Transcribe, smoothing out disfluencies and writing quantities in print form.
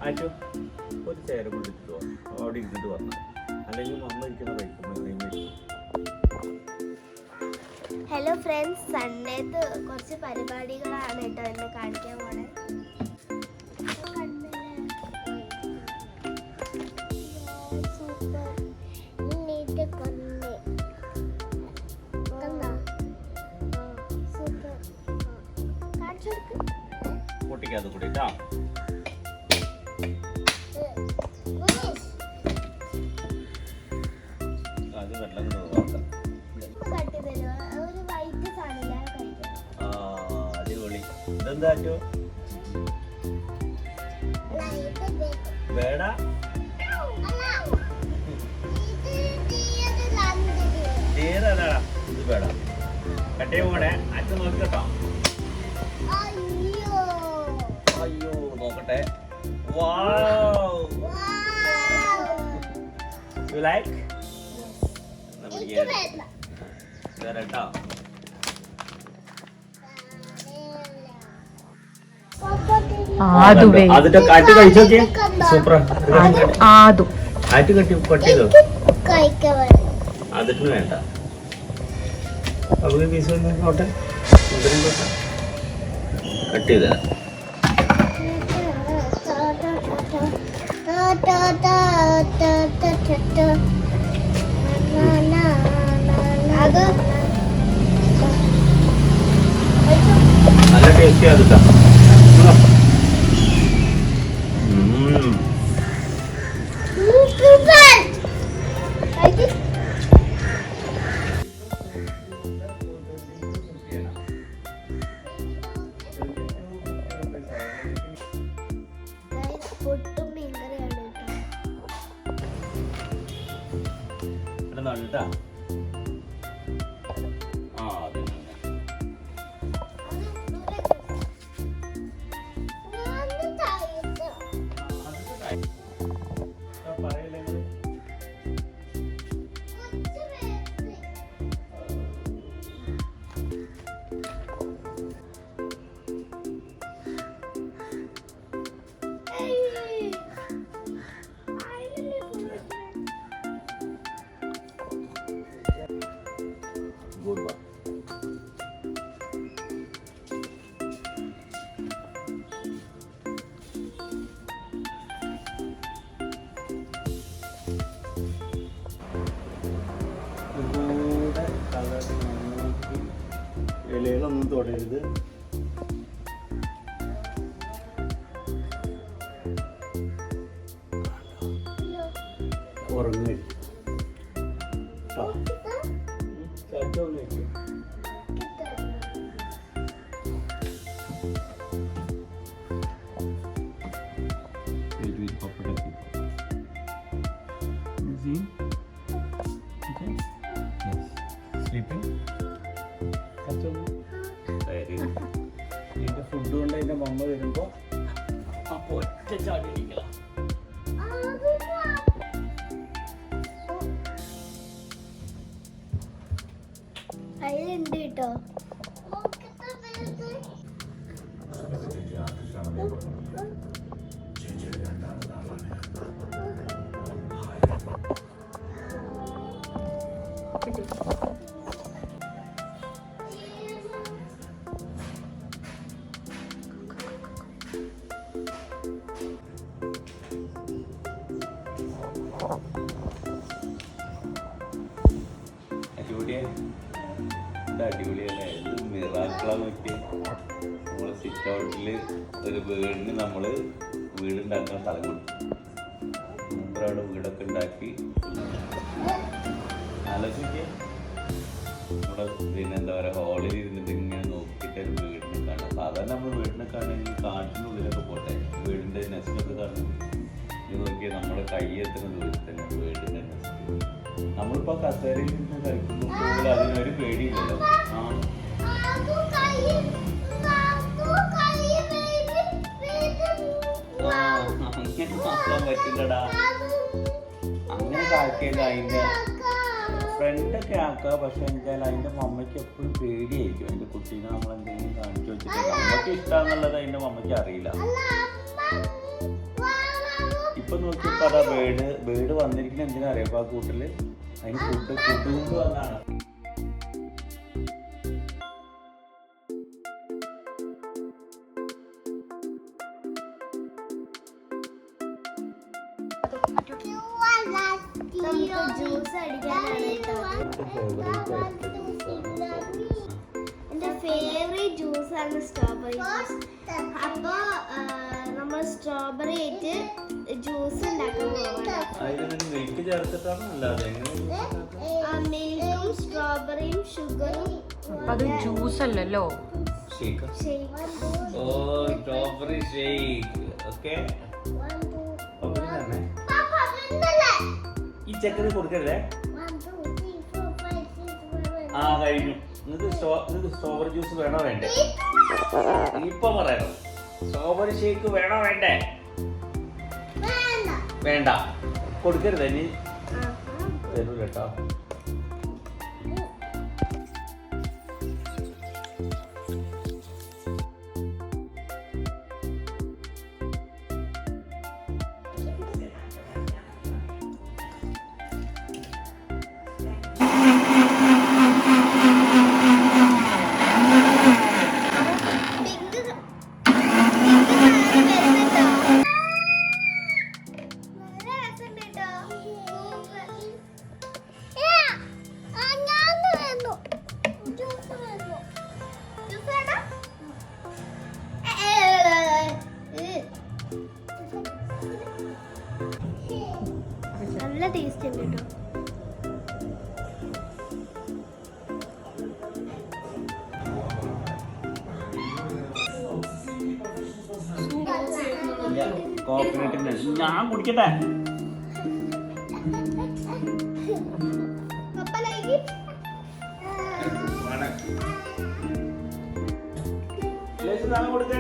ആറ്റോ ഒരു ചെയർ കൊണ്ടിട്ടോ അവിടെ ഇരുന്നിട്ട് വന്നു അല്ലെങ്കിൽ അമ്മ ഇരിക്കുന്ന കഴിക്കും. ഹലോ ഫ്രണ്ട്സ്, സൺഡേത്ത് കുറച്ച് പരിപാടികളാണ് കേട്ടോ എന്നെ കാണിക്കാൻ പോണേ. പൊട്ടിക്കാതെ കൂടിട്ടാ അത് വെള്ളം അടിപൊളി. ഇതെന്താ വേട തീരടാ ഇത് വേട കട്ടേ പോണേ അച്ഛൻ നോക്കി കേട്ടോ. അയ്യോ നോക്കട്ടെ. You like? കേട്ടോ. അതിട്ട് കാറ്റ് കഴിച്ചോക്കെ സൂപ്പർ. ആറ്റ് കട്ടി കട്ട് ചെയ്തോ. അതിട്ട് വേണ്ട. നമുക്ക് പീസ് നോട്ടെ കട്ട് ചെയ്ത നല്ല ടേസ്റ്റി അതിട്ടാ. ട്ടാ good one. ഇലകളൊന്നും തൊടരുത്. ഉറങ്ങി ഇതിന്റെ ഫുഡ് കൊണ്ട് അതിന്റെ മമ്മ വരുമ്പോ അപ്പൊ ഒറ്റ ചാടി ഇരിക്കണം. അതിലുണ്ട് കേട്ടോ. അടിപൊളിയല്ലേ ഇത് മിറാക്കിളാ നോക്കിയേ. നമ്മള് സിറ്റ് ഔട്ടില് ഒരു വീടിന് നമ്മള് വീടുണ്ടാക്കുന്ന സ്ഥലം കൊടുത്തു. മൂപ്പരവിടെ വീടൊക്കെ ഉണ്ടാക്കി ആലോചിക്കേ. നമ്മുടെ പിന്നെ എന്താ പറയുക ഹോളിൽ ഇരുന്നിട്ട് ഇങ്ങനെ നോക്കിയിട്ട് ഒരു വീടിനെ കാണാം. സാധാരണ നമ്മൾ വീടിനെ കാണുമെങ്കിൽ കാട്ടിനുള്ളിലൊക്കെ പോട്ടെ, വീടിൻ്റെ നെസ്റ്റൊക്കെ കാണും. ഇത് നോക്കിയാൽ നമ്മുടെ കൈ എത്തുന്ന ദൂരത്തിൽ തന്നെ വീടിൻ്റെ നെസ്റ്റ്. നമ്മളിപ്പോൾ കസേരയിൽ നിന്ന് കഴിക്കുമ്പോൾ കൂടുതൽ അതിനൊരു പേടിയില്ലല്ലോ. അങ്ങനെ നോക്കാൻ പറ്റില്ലടാ. അങ്ങനെ കാക്കിയല്ല അതിൻ്റെ ഫ്രണ്ടൊക്കെ ആക്കുക. പക്ഷെ എന്തായാലും അതിൻ്റെ മമ്മയ്ക്ക് എപ്പോഴും പേടിയായിരിക്കും. അതിൻ്റെ കുട്ടീനെ നമ്മളെന്തെങ്കിലും കാണിച്ചു വെച്ചിട്ട് നമ്മൾക്ക് ഇഷ്ടമാണെന്നുള്ളത് അതിൻ്റെ മമ്മയ്ക്ക് അറിയില്ല. ഇപ്പൊ നോക്കിയപ്പോ അതാ ബേഡ് വന്നിരിക്കുന്ന എന്തിനാ അറിയാം ആ കൂട്ടില് അതിന് കൂട്ടുകൊണ്ട് വന്നാണ്. നമുക്ക് ജ്യൂസ് അടിക്കാനാണ് എന്റെ ഫേവറേറ്റ് ജ്യൂസ് ആണ് സ്ട്രോബെറി ജ്യൂസ്. അപ്പൊ നമ്മൾ സ്ട്രോബെറി ആയിട്ട് ജ്യൂസ് ഉണ്ടാക്കാൻ പോവാണ്. മിൽക്ക് ചേർത്തിട്ടാണ് അല്ലാതെ മിൽക്കും സ്ട്രോബെറിയും ഷുഗറും. അത് ജ്യൂസ് അല്ലല്ലോ, ഓ സ്ട്രോബെറി ഷേക്ക്. ഓക്കെ ഈ ചക്കര കൊടുക്കരുതേ. ആ കഴിഞ്ഞു. നിങ്ങൾക്ക് സ്ട്രോബെറി ജ്യൂസ് വേണോ വേണ്ടേ? ഇപ്പൊ പറയണം. സ്ട്രോബെറി ഷേക്ക് വേണോ വേണ്ടേ? വേണ്ട, കൊടുക്കരുത്. ഇനി തരൂല കേട്ടോ. നല്ല ടേസ്റ്റ് ഉണ്ട് കേട്ടോ. കോക്കനട്ടിന്റെ ഞാൻ കുടിക്കട്ടെ. കൊടുക്കേ